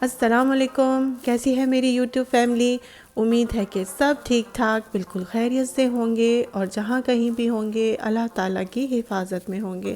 السلام علیکم، کیسی ہے میری یوٹیوب فیملی؟ امید ہے کہ سب ٹھیک ٹھاک بالکل خیریت سے ہوں گے اور جہاں کہیں بھی ہوں گے اللہ تعالیٰ کی حفاظت میں ہوں گے۔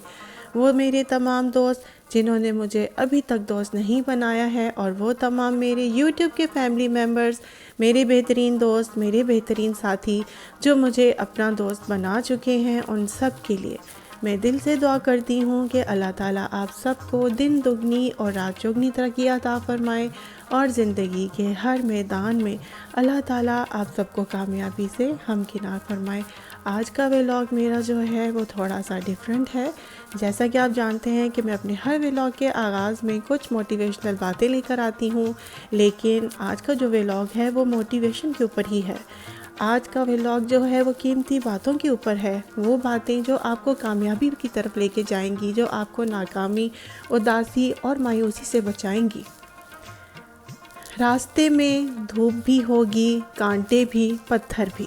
وہ میرے تمام دوست جنہوں نے مجھے ابھی تک دوست نہیں بنایا ہے، اور وہ تمام میرے یوٹیوب کے فیملی ممبرز، میرے بہترین دوست، میرے بہترین ساتھی جو مجھے اپنا دوست بنا چکے ہیں، ان سب کے لیے میں دل سے دعا کرتی ہوں کہ اللہ تعالیٰ آپ سب کو دن دگنی اور رات چوگنی ترقی عطا فرمائے، اور زندگی کے ہر میدان میں اللہ تعالیٰ آپ سب کو کامیابی سے ہمکنار فرمائے۔ آج کا ولاگ میرا جو ہے وہ تھوڑا سا ڈیفرنٹ ہے۔ جیسا کہ آپ جانتے ہیں کہ میں اپنے ہر ولاگ کے آغاز میں کچھ موٹیویشنل باتیں لے کر آتی ہوں، لیکن آج کا جو ولاگ ہے وہ موٹیویشن کے اوپر ہی ہے۔ آج کا ولاگ جو ہے وہ قیمتی باتوں کے اوپر ہے، وہ باتیں جو آپ کو کامیابی کی طرف لے کے جائیں گی، جو آپ کو ناکامی، اداسی اور مایوسی سے بچائیں گی۔ راستے میں دھوپ بھی ہوگی، کانٹے بھی، پتھر بھی،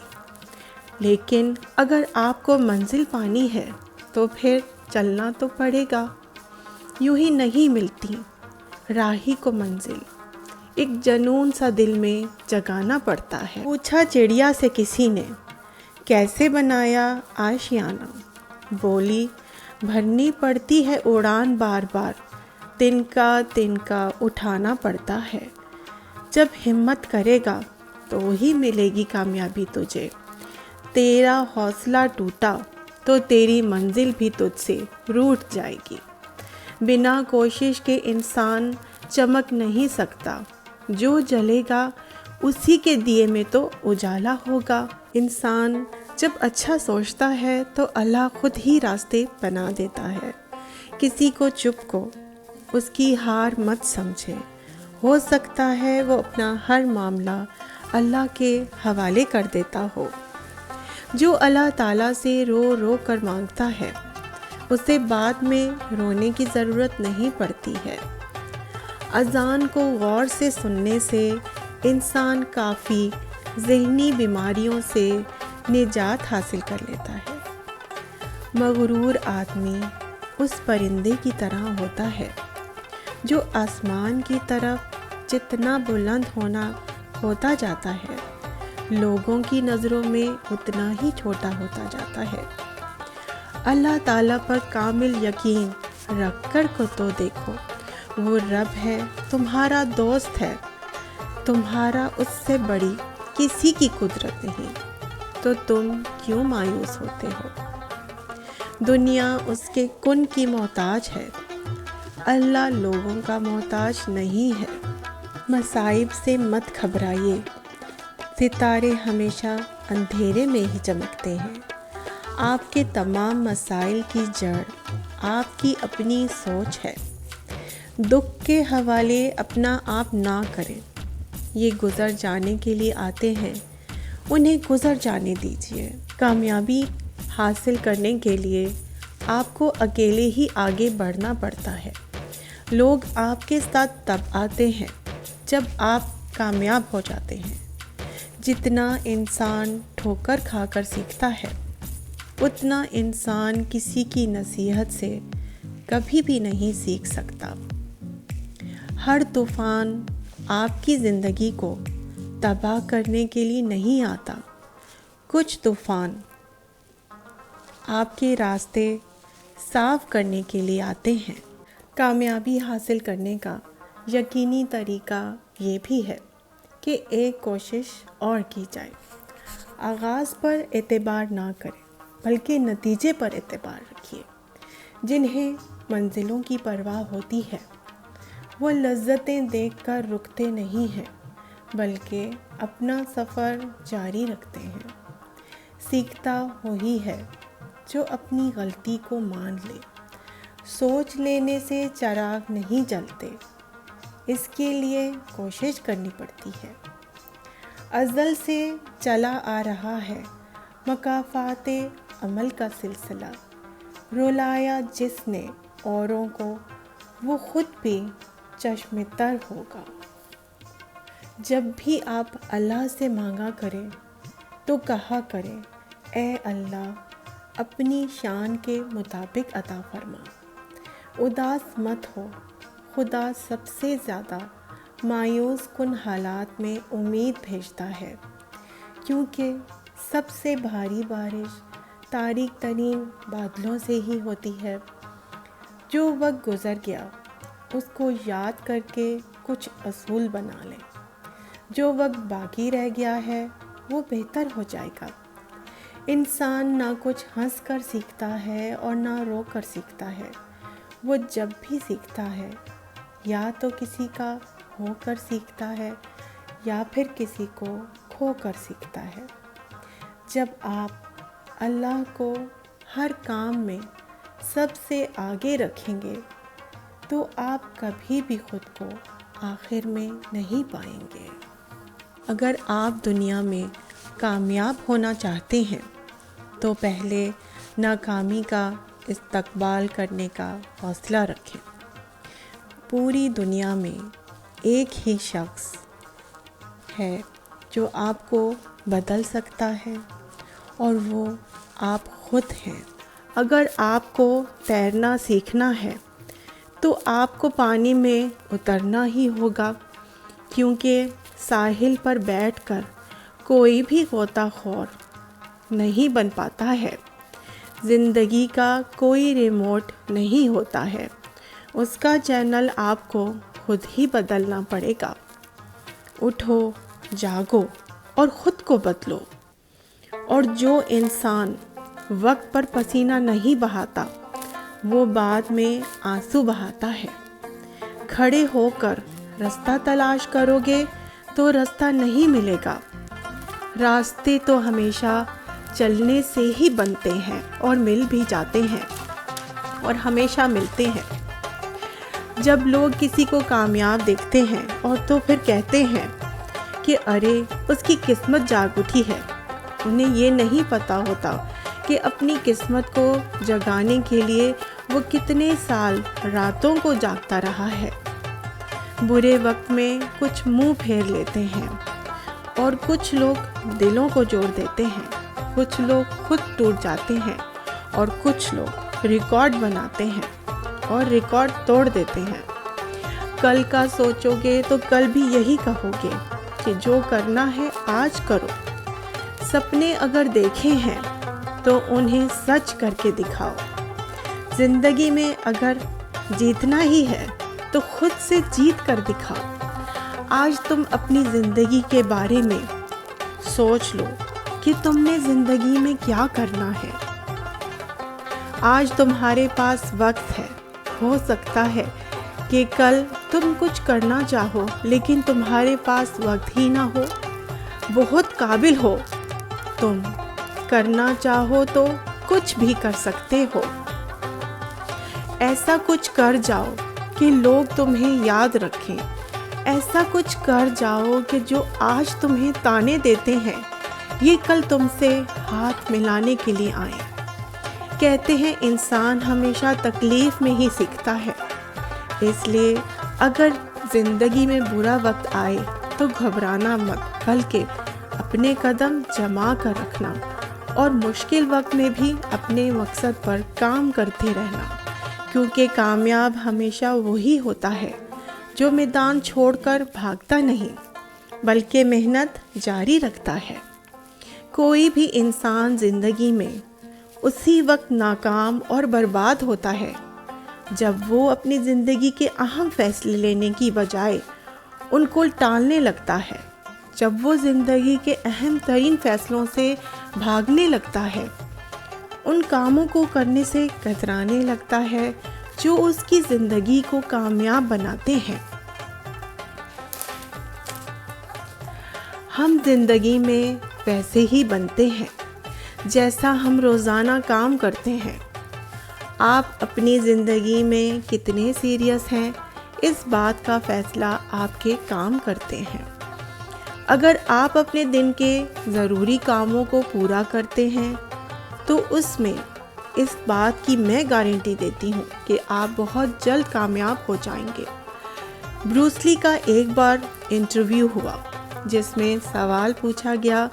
لیکن اگر آپ کو منزل پانی ہے تو پھر چلنا تو پڑے گا۔ یوں ہی نہیں ملتی راہی کو منزل، ایک جنون سا دل میں جگانا پڑتا ہے۔ پوچھا چڑیا سے کسی نے، کیسے بنایا آشیانہ؟ بولی، بھرنی پڑتی ہے اڑان بار بار، تنکا اٹھانا پڑتا ہے۔ جب ہمت کرے گا تو ہی ملے گی کامیابی تجھے۔ تیرا حوصلہ ٹوٹا تو تیری منزل بھی تجھ سے روٹھ جائے گی۔ بنا کوشش کے انسان چمک نہیں سکتا، جو جلے گا اسی کے دیے میں تو اجالا ہوگا۔ انسان جب اچھا سوچتا ہے تو اللہ خود ہی راستے بنا دیتا ہے۔ کسی کو چپ کو اس کی ہار مت سمجھے، ہو سکتا ہے وہ اپنا ہر معاملہ اللہ کے حوالے کر دیتا ہو۔ جو اللہ تعالیٰ سے رو رو کر مانگتا ہے اسے بعد میں رونے کی ضرورت نہیں پڑتی ہے۔ اذان کو غور سے سننے سے انسان کافی ذہنی بیماریوں سے نجات حاصل کر لیتا ہے۔ مغرور آدمی اس پرندے کی طرح ہوتا ہے جو آسمان کی طرف جتنا بلند ہوتا جاتا ہے، لوگوں کی نظروں میں اتنا ہی چھوٹا ہوتا جاتا ہے۔ اللہ تعالیٰ پر کامل یقین رکھ کر کو تو دیکھو، وہ رب ہے، تمہارا دوست ہے، تمہارا اس سے بڑی کسی کی قدرت نہیں، تو تم کیوں مایوس ہوتے ہو؟ دنیا اس کے کن کی محتاج ہے، اللہ لوگوں کا محتاج نہیں ہے۔ مصائب سے مت گھبرائیے، ستارے ہمیشہ اندھیرے میں ہی چمکتے ہیں۔ آپ کے تمام مسائل کی جڑ آپ کی اپنی سوچ ہے۔ دکھ کے حوالے اپنا آپ نہ کریں، یہ گزر جانے کے لیے آتے ہیں، انہیں گزر جانے دیجیے۔ کامیابی حاصل کرنے کے لیے آپ کو اکیلے ہی آگے بڑھنا پڑتا ہے۔ لوگ آپ کے ساتھ تب آتے ہیں جب آپ کامیاب ہو جاتے ہیں۔ جتنا انسان ٹھوکر کھا کر سیکھتا ہے، اتنا انسان کسی کی نصیحت سے کبھی بھی نہیں سیکھ سکتا۔ ہر طوفان آپ کی زندگی کو تباہ کرنے کے لیے نہیں آتا، کچھ طوفان آپ کے راستے صاف کرنے کے لیے آتے ہیں۔ کامیابی حاصل کرنے کا یقینی طریقہ یہ بھی ہے کہ ایک کوشش اور کی جائے۔ آغاز پر اعتبار نہ کریں بلکہ نتیجے پر اعتبار رکھیے۔ جنہیں منزلوں کی پرواہ ہوتی ہے وہ لذتیں دیکھ کر رکتے نہیں ہیں، بلکہ اپنا سفر جاری رکھتے ہیں۔ سیکھتا وہی ہے جو اپنی غلطی کو مان لے۔ سوچ لینے سے چراغ نہیں جلتے، اس کے لیے کوشش کرنی پڑتی ہے۔ ازل سے چلا آ رہا ہے مکافات عمل کا سلسلہ، رلایا جس نے اوروں کو وہ خود بھی چشم تر ہوگا۔ جب بھی آپ اللہ سے مانگا کریں تو کہا کریں، اے اللہ اپنی شان کے مطابق عطا فرما۔ اداس مت ہو، خدا سب سے زیادہ مایوس کن حالات میں امید بھیجتا ہے، کیونکہ سب سے بھاری بارش تاریک ترین بادلوں سے ہی ہوتی ہے۔ جو وقت گزر گیا اس کو یاد کر کے کچھ اصول بنا لیں۔ جو وقت باقی رہ گیا ہے وہ بہتر ہو جائے گا۔ انسان نہ کچھ ہنس کر سیکھتا ہے اور نہ رو کر سیکھتا ہے۔ وہ جب بھی سیکھتا ہے یا تو کسی کا ہو کر سیکھتا ہے یا پھر کسی کو کھو کر سیکھتا ہے۔ جب آپ اللہ کو ہر کام میں سب سے آگے رکھیں گے تو آپ کبھی بھی خود کو آخر میں نہیں پائیں گے۔ اگر آپ دنیا میں کامیاب ہونا چاہتے ہیں تو پہلے ناکامی کا استقبال کرنے کا حوصلہ رکھیں۔ پوری دنیا میں ایک ہی شخص ہے جو آپ کو بدل سکتا ہے اور وہ آپ خود ہیں۔ اگر آپ کو تیرنا سیکھنا ہے تو آپ کو پانی میں اترنا ہی ہوگا، کیونکہ ساحل پر بیٹھ کر کوئی بھی غوطہ خور نہیں بن پاتا ہے۔ زندگی کا کوئی ریموٹ نہیں ہوتا ہے، اس کا چینل آپ کو خود ہی بدلنا پڑے گا۔ اٹھو، جاگو اور خود کو بدلو۔ اور جو انسان وقت پر پسینہ نہیں بہاتا وہ بعد میں آنسو بہاتا ہے۔ کھڑے ہو کر رستہ تلاش کرو گے تو رستہ نہیں ملے گا۔ راستے تو ہمیشہ چلنے سے ہی بنتے ہیں اور مل بھی جاتے ہیں اور ہمیشہ ملتے ہیں۔ جب لوگ کسی کو کامیاب دیکھتے ہیں اور تو پھر کہتے ہیں کہ ارے اس کی قسمت جاگ اٹھی ہے، انہیں یہ نہیں پتہ ہوتا کہ اپنی قسمت کو جگانے کے لیے وہ کتنے سال راتوں کو جاگتا رہا ہے۔ برے وقت میں کچھ منہ پھیر لیتے ہیں اور کچھ لوگ دلوں کو جوڑ دیتے ہیں، کچھ لوگ خود ٹوٹ جاتے ہیں اور کچھ لوگ ریکارڈ بناتے ہیں اور ریکارڈ توڑ دیتے ہیں۔ کل کا سوچو گے تو کل بھی یہی کہو گے کہ جو کرنا ہے آج کرو۔ سپنے اگر دیکھے ہیں تو انہیں سچ کر کے دکھاؤ۔ زندگی میں اگر جیتنا ہی ہے تو خود سے جیت کر دکھاؤ۔ آج تم اپنی زندگی کے بارے میں سوچ لو کہ تم نے زندگی میں کیا کرنا ہے۔ آج تمہارے پاس وقت ہے، ہو سکتا ہے کہ کل تم کچھ کرنا چاہو لیکن تمہارے پاس وقت ہی نہ ہو۔ بہت قابل ہو تم، کرنا چاہو تو کچھ بھی کر سکتے ہو۔ ایسا کچھ کر جاؤ کہ لوگ تمہیں یاد رکھیں۔ ایسا کچھ کر جاؤ کہ جو آج تمہیں تانے دیتے ہیں یہ کل تم سے ہاتھ ملانے کے لیے آئیں۔ کہتے ہیں انسان ہمیشہ تکلیف میں ہی سیکھتا ہے، اس لیے اگر زندگی میں برا وقت آئے تو گھبرانا مت، بلکہ اپنے قدم جما کر رکھنا اور مشکل وقت میں بھی اپنے مقصد پر کام کرتے رہنا، کیونکہ کامیاب ہمیشہ وہی ہوتا ہے جو میدان چھوڑ کر بھاگتا نہیں بلکہ محنت جاری رکھتا ہے۔ کوئی بھی انسان زندگی میں اسی وقت ناکام اور برباد ہوتا ہے جب وہ اپنی زندگی کے اہم فیصلے لینے کی بجائے ان کو ٹالنے لگتا ہے، جب وہ زندگی کے اہم ترین فیصلوں سے بھاگنے لگتا ہے، ان کاموں کو کرنے سے کترانے لگتا ہے جو اس کی زندگی کو کامیاب بناتے ہیں۔ ہم زندگی میں ویسے ہی بنتے ہیں جیسا ہم روزانہ کام کرتے ہیں۔ آپ اپنی زندگی میں کتنے سیریس ہیں اس بات کا فیصلہ آپ کے کام کرتے ہیں۔ اگر آپ اپنے دن کے ضروری کاموں کو پورا کرتے ہیں تو اس میں اس بات کی میں گارنٹی دیتی ہوں کہ آپ بہت جلد کامیاب ہو جائیں گے۔ بروس لی کا ایک بار انٹرویو ہوا جس میں سوال پوچھا گیا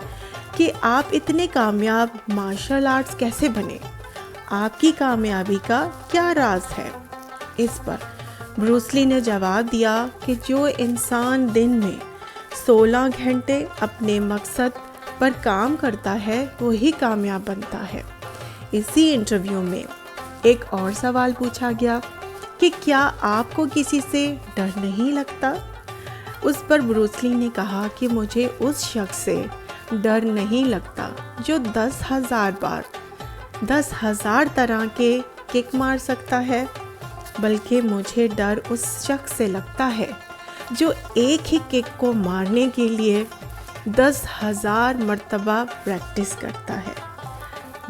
کہ آپ اتنے کامیاب مارشل آرٹس کیسے بنے؟ آپ کی کامیابی کا کیا راز ہے؟ اس پر بروس لی نے جواب دیا کہ جو انسان دن میں 16 گھنٹے اپنے مقصد پر کام کرتا ہے وہی کامیاب بنتا ہے۔ اسی انٹرویو میں ایک اور سوال پوچھا گیا کہ کیا آپ کو کسی سے ڈر نہیں لگتا؟ اس پر بروس لی نے کہا کہ مجھے اس شخص سے ڈر نہیں لگتا جو 10,000 بار 10,000 طرح کے کک مار سکتا ہے، بلکہ مجھے ڈر اس شخص سے لگتا ہے جو ایک ہی کک کو مارنے کے لیے 10,000 مرتبہ پریکٹس کرتا ہے۔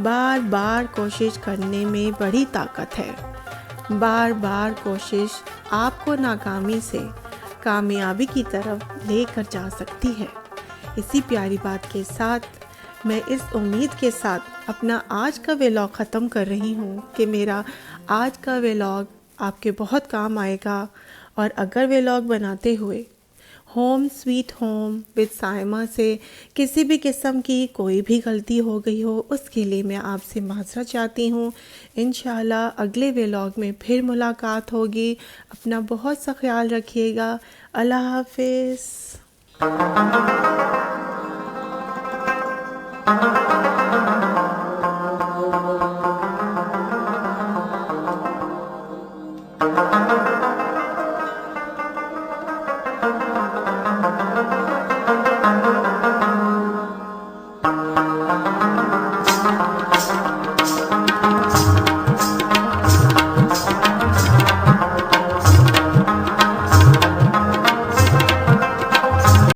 بار بار کوشش کرنے میں بڑی طاقت ہے۔ بار بار کوشش آپ کو ناکامی سے کامیابی کی طرف لے کر جا سکتی ہے۔ اسی پیاری بات کے ساتھ میں اس امید کے ساتھ اپنا آج کا ولاگ ختم کر رہی ہوں کہ میرا آج کا ولاگ آپ کے بہت کام آئے گا، اور اگر ولاگ بناتے ہوئے home sweet home with Saima سے کسی بھی قسم کی کوئی بھی غلطی ہو گئی ہو، اس کے لیے میں آپ سے معذرت چاہتی ہوں۔ انشاءاللہ اگلے ولاگ میں پھر ملاقات ہوگی۔ اپنا بہت سا خیال رکھیے گا۔ اللہ حافظ۔